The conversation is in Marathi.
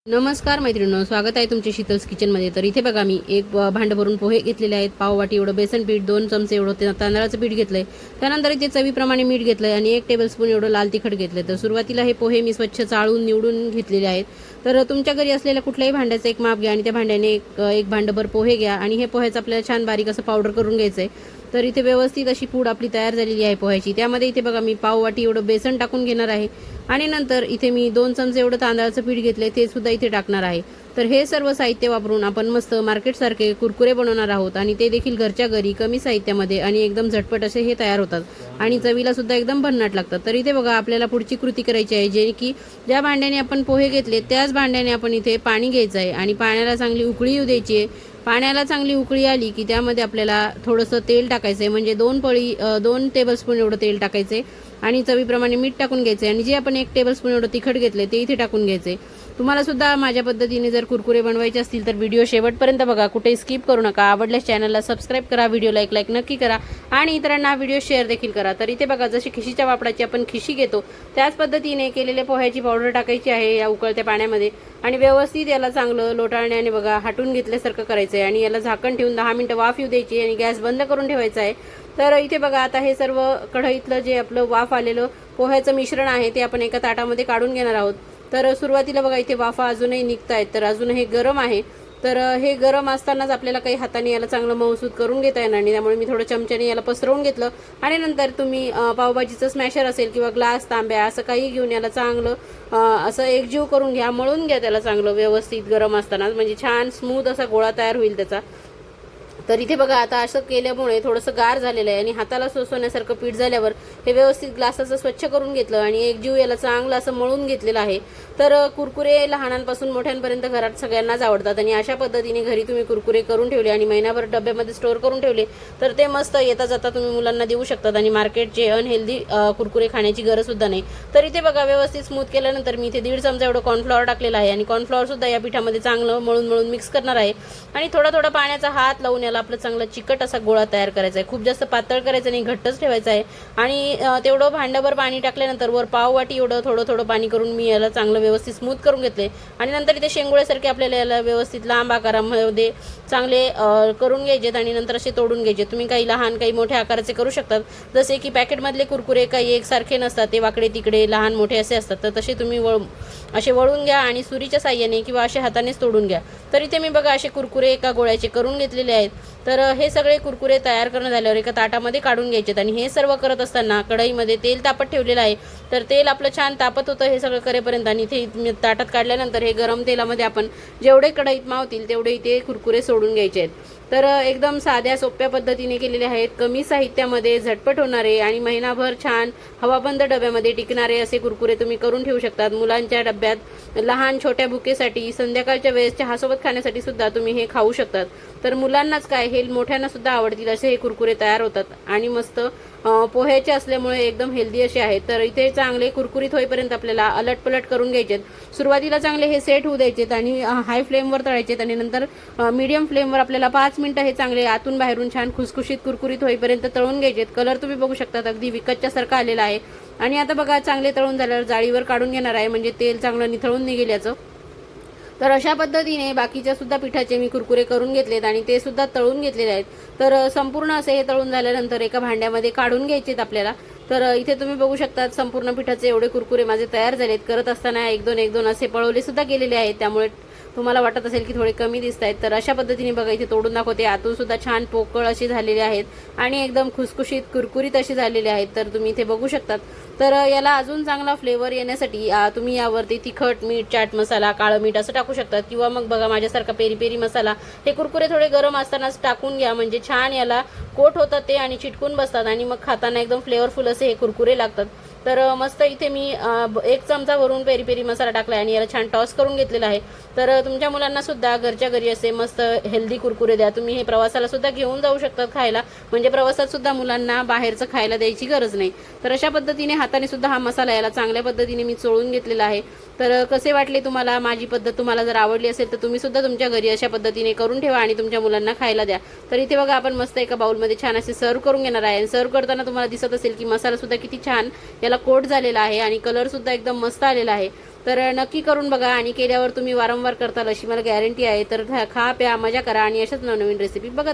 नमस्कार मैत्रिणींनो, स्वागत आहे तुमचे शीतल्स किचनमध्ये। तर इथे बघा मी एक भांडं भरून पोहे घेतलेले आहेत। पाव वाटी एवढं बेसन पीठ, 2 चमचे एवढं तांदळाचं पीठ घेतलंय। त्यानंतर इथे चवीप्रमाणे मीठ घेतलंय आणि 1 टेबलस्पून एवढं लाल तिखट घेतलंय। तर सुरुवातीला हे पोहे मी स्वच्छ चाळून निवडून घेतलेले आहेत। तर तुमच्या घरी असलेल्या कुठल्याही भांड्याचं एक माप घ्या आणि त्या भांड्याने एक भांडंभर पोहे घ्या आणि हे पोह्याचं आपल्याला छान बारीक असं पावडर करून घ्यायचंय। तर इथे व्यवस्थित अशी पूड आपली तयार झालेली आहे पोह्याची। त्यामध्ये इथे बघा मी पाव वाटी एवढं बेसन टाकून घेणार आहे आणि नंतर इथे मी 2 चमचे एवढं तांदळाचं पीठ घेतलंय, ते सुद्धा इथे टाकणार आहे। तर हे सर्व साहित्य वापरून आपण मस्त मार्केटसारखे कुरकुरे बनवणार आहोत आणि ते देखील घरच्या घरी कमी साहित्यामध्ये आणि एकदम झटपट असे हे तयार होतात आणि चवीला सुद्धा एकदम भन्नाट लागतात। तर इथे बघा आपल्याला पुढची कृती करायची आहे, जे की ज्या भांड्याने आपण पोहे घेतले त्याच भांड्याने आपण इथे पाणी घ्यायचं आहे आणि पाण्याला चांगली उकळी येऊ द्यायची आहे। पाण्याला चांगली उकळी आली की त्यामध्ये आपल्याला थोडंसं तेल टाकायचं आहे, म्हणजे 2 टेबलस्पून एवढं तेल टाकायचं आहे आणि चवीप्रमाणे मीठ टाकून घ्यायचं आणि जे आपण 1 टेबलस्पून एवढं तिखट घेतले ते इथे टाकून घ्यायचे। तुम्हाला सुद्धा माझ्या पद्धतीने जर कुरकुरे बनवायचे असतील तर व्हिडिओ शेवटपर्यंत बघा, कुठे स्किप करू नका। आवडल्यास चॅनलला सबस्क्राईब करा, व्हिडिओला एक लाईक नक्की करा आणि इतरांना व्हिडिओ शेअर देखील करा। तर इथे बघा जशी खिशीच्या वापराची आपण खिशी घेतो त्याच पद्धतीने केलेले पोह्याची पावडर टाकायची आहे या उकळत्या पाण्यामध्ये आणि व्यवस्थित याला चांगलं लोटाळण्याने बघा हटून घेतल्यासारखं करायचं आहे आणि याला झाकण ठेवून 10 मिनिटं वाफ येऊ द्यायची आणि गॅस बंद करून ठेवायचा आहे। तर इथे बघा आता हे सर्व कढईतलं जे आपलं वाफ आलेलं पोह्याचं मिश्रण आहे ते आपण एका ताटामध्ये काढून घेणार आहोत। तर सुरुवातीला बघा इथे वाफा अजूनही निघतायत, तर अजून हे गरम आहे। तर हे गरम असतानाच आपल्याला काही हाताने याला चांगलं मऊसूत करून घेता येणार नाही, त्यामुळे मी थोडं चमच्याने याला पसरवून घेतलं आणि नंतर तुम्ही पावभाजीचं स्मॅशर असेल किंवा ग्लास, तांब्या असं काही घेऊन याला चांगलं असं एकजीव करून घ्या, मळून घ्या त्याला चांगलं व्यवस्थित गरम असतानाच, म्हणजे छान स्मूथ असा गोळा तयार होईल त्याचा। तर इथे बघा आता असं केल्यामुळे थोडंसं गार झालेलं आहे आणि हाताला सोसवण्यासारखं पीठ झाल्यावर हे व्यवस्थित ग्लासाचं स्वच्छ करून घेतलं आणि एकजीव याला चांगलं असं मळून घेतलेलं आहे। तर कुरकुरे लहानांपासून मोठ्यांपर्यंत घरात सगळ्यांनाच आवडतात आणि अशा पद्धतीने घरी तुम्ही कुरकुरे करून ठेवले आणि महिनाभर डब्यामध्ये स्टोअर करून ठेवले तर ते मस्त येता जाता तुम्ही मुलांना देऊ शकतात आणि मार्केटचे अनहेल्दी कुरकुरे खाण्याची गरज सुद्धा नाही। तर इथे बघा व्यवस्थित स्मूथ केल्यानंतर मी इथे 1.5 चमचा एवढं कॉर्नफ्लॉवर टाकलेलं आहे आणि कॉर्नफ्लॉवर सुद्धा या पिठामध्ये चांगलं मळून मिक्स करणार आहे आणि थोडा पाण्याचा हात लावून आपलं चांगला चिकट असा गोळा तयार करायचा आहे। खूप जास्त पातळ करायचं नाही, घट्टच ठेवायचा आहे आणि तेवढं भांडभर पाणी टाकल्यानंतर वर पाव वाटी एवढं थोडं पाणी करून मी याला चांगलं व्यवस्थित स्मूथ करून घेतले आणि नंतर इथे शेंगुळ्यासारखे आपल्याला याला व्यवस्थित लांब आकारामध्ये चांगले करून घ्यायचेत आणि नंतर असे तोडून घ्यायचे। तुम्ही काही लहान काही मोठ्या आकाराचे करू शकतात, जसे की पॅकेटमधले कुरकुरे काही एकसारखे नसतात, ते वाकडे तिकडे लहान मोठे असे असतात, तर तसे तुम्ही असे वळून घ्या आणि सुरीच्या साह्याने किंवा असे हातानेच तोडून घ्या। तर इथे मी बघा असे कुरकुरे एका गोळ्याचे करून घेतलेले आहेत। तर हे सगळे कुरकुरे तयार करून झाल्यावर एका ताटामध्ये काढून घ्यायचेत आणि हे सर्व करत असताना कढईमध्ये तेल तापत ठेवलेलं आहे। तर तेल आपलं छान तापत होतं हे सगळं करेपर्यंत आणि इथे ताटात काढल्यानंतर हे गरम तेलामध्ये आपण जेवढे कढईत मावतील तेवढे इथे कुरकुरे सोडून घ्यायचे आहेत। तर एकदम साध्या सोप्या पद्धतीने केलेले आहेत, कमी साहित्यामध्ये झटपट होणारे आणि महिनाभर छान हवाबंद डब्यामध्ये टिकणारे असे कुरकुरे तुम्ही करून ठेवू शकतात। मुलांच्या डब्यात लहान छोट्या भुकेसाठी, संध्याकाळच्या वेळेस चहासोबत खाण्यासाठी सुद्धा तुम्ही हे खाऊ शकतात। तर मुलांनाच काय, हे मोठ्यांना सुद्धा आवडतील असे हे कुरकुरे तयार होतात आणि मस्त पोह्याचे असल्यामुळे एकदम हेल्दी असे आहेत। तर इथे चांगले कुरकुरीत होईपर्यंत आपल्याला अलटपलट करून घ्यायचेत। सुरुवातीला चांगले हे सेट होऊ द्यायचेत आणि हाय फ्लेमवर तळायचेत आणि नंतर मीडियम फ्लेमवर आपल्याला 5 मिनिटं हे चांगले आतून बाहेरून छान खुसखुशीत कुरकुरीत होईपर्यंत तळून घ्यायचेत। कलर तुम्ही बघू शकतात अगदी विकतच्यासारखा आलेला आहे आणि आता बघा चांगले तळून झाल्यावर जाळीवर काढून घेणार आहे, म्हणजे तेल चांगलं निथळून निघेल याचं। तर अशा पद्धतीने बाकीच्या सुद्धा पिठाचे मी कुरकुरे करून घेतलेत आणि ते सुद्धा तळून घेतलेले आहेत। तर संपूर्ण असे हे तळून झाल्यानंतर एका भांड्यामध्ये काढून घ्यायचेत आपल्याला। तर इथे तुम्ही बघू शकता संपूर्ण पिठाचे एवढे कुरकुरे माझे तयार झालेत। करत असताना एक दोन असे पळवले सुद्धा गेलेले आहेत, त्यामुळे तुम्हाला वाटत असेल की थोडे कमी दिसत आहेत। तर अशा पद्धतीने बघा इथे तोडून दाखवते, आतून सुद्धा छान पोकळ अशी झालेले आहेत आणि एकदम खुसखुशीत कुरकुरीत अशी झालेले आहेत। तर तुम्ही इथे बघू शकतात। तर याला अजून चांगला फ्लेवर येण्यासाठी तुम्ही यावरती तिखट, मीठ, चाट मसाला, काळं मीठ असं टाकू शकतात किंवा मग बघा माझ्यासारखा पेरी पेरी मसाला हे कुरकुरे थोडे गरम असतानाच टाकून घ्या, म्हणजे छान याला कोट होतात ते आणि चिटकून बसतात आणि मग खाताना एकदम फ्लेवरफुल असे हे कुरकुरे लागतात। तर मस्त इथे मी 1 चमचा भरून पेरी पेरी मसाला टाकला आणि याला छान टॉस करून घेतलेला आहे। तर तुमच्या मुलांना सुद्धा घरच्या घरी असे मस्त हेल्दी कुरकुरे द्या। तुम्ही हे प्रवासाला सुद्धा घेऊन जाऊ शकतात खायला, म्हणजे प्रवासात सुद्धा मुलांना बाहेरचं खायला द्यायची गरज नाही। तर अशा पद्धतीने हाताने सुद्धा हा मसाला याला चांगल्या पद्धतीने मी चोळून घेतलेला आहे तर कसे वाटले तुम्हाला माझी पद्धत? तुम्हाला जर आवडली असेल तर तुम्ही सुद्धा तुमच्या घरी अशा पद्धतीने करून ठेवा आणि तुमच्या मुलांना खायला द्या. तर इथे बघा आपण मस्त एका बाउलमध्ये छान असे सर्व करून घेणार आहे. आणि सर्व करताना तुम्हाला दिसत असेल की मसाला सुद्धा किती छान याला कोट झालेला आहे आणि कलर सुद्धा एकदम मस्त आलेला आहे. तर नक्की करून बघा आणि केल्यावर तुम्ही वारंवार करताल अशी मला गॅरंटी आहे. तर खा, प्या, मजा करा आणि अशाच नवनवीन रेसिपी बघत